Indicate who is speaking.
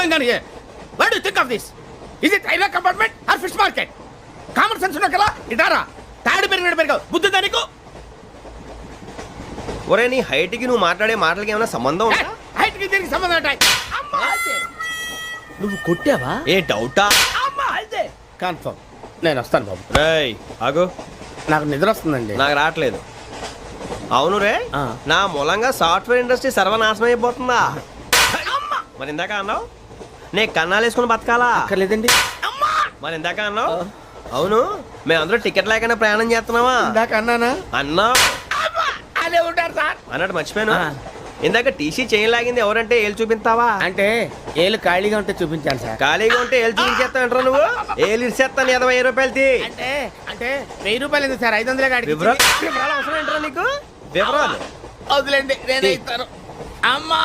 Speaker 1: going on here? What do you think of this? Is it railway compartment or fish market? Common sense ఉన్నా కదా ఇటారా తాడు పెరిగినట్టు పెరిగావు బుద్ధి దానికి.
Speaker 2: ఒరే నీ హైట్ కి నువ్వు మాట్లాడే మాటలకి ఏమైనా సంబంధం ఉందా?
Speaker 1: హైట్ కి దీనికి సంబంధం ఉంటాయి. నువ్వు కొట్టావా?
Speaker 2: ఏ డౌటా?
Speaker 1: కన్ఫర్మ్. నేను వస్తాను బాబు.
Speaker 2: రేయ్ ఆగు,
Speaker 1: నాకు నిద్ర వస్తుందండి.
Speaker 2: నాకు రావట్లేదు. అవును రే, నా మూలంగా సాఫ్ట్వేర్ ఇండస్ట్రీ సర్వనాశనం అయిపోతుందా? మరి ఇందాక అన్నావు నే కన్నాలు వేసుకుని బతకాలా?
Speaker 1: అక్కర్లేదండి.
Speaker 2: మరి ఇందాక అన్నావు అవును మేమందరూ టికెట్ లేకుండా ప్రయాణం చేస్తున్నావా?
Speaker 1: ఇందాక అన్నానా?
Speaker 2: అన్నావు.
Speaker 1: అదే ఉంటారు సార్
Speaker 2: అన్నట్టు మర్చిపోయాను. ఇందాక టీసీ చేయి లాగింది ఎవరంటే ఏళ్ళు చూపిస్తావా?
Speaker 1: అంటే ఏళ్ళు ఖాళీగా ఉంటే చూపించాను సార్.
Speaker 2: ఖాళీగా ఉంటే ఏళ్ళు చూపించేస్తానంటారా నువ్వు? ఏళ్ళు ఇచ్చేస్తాను 20,000 రూపాయలది.
Speaker 1: అంటే అంటే 1000 రూపాయలు ఎందుకు సార్? 500 కాడికి
Speaker 2: వివరాలు అవసరం ఏంటరా నీకు? వివరాలు
Speaker 1: వదిలేండి, నేనే ఇస్తాను. అమ్మా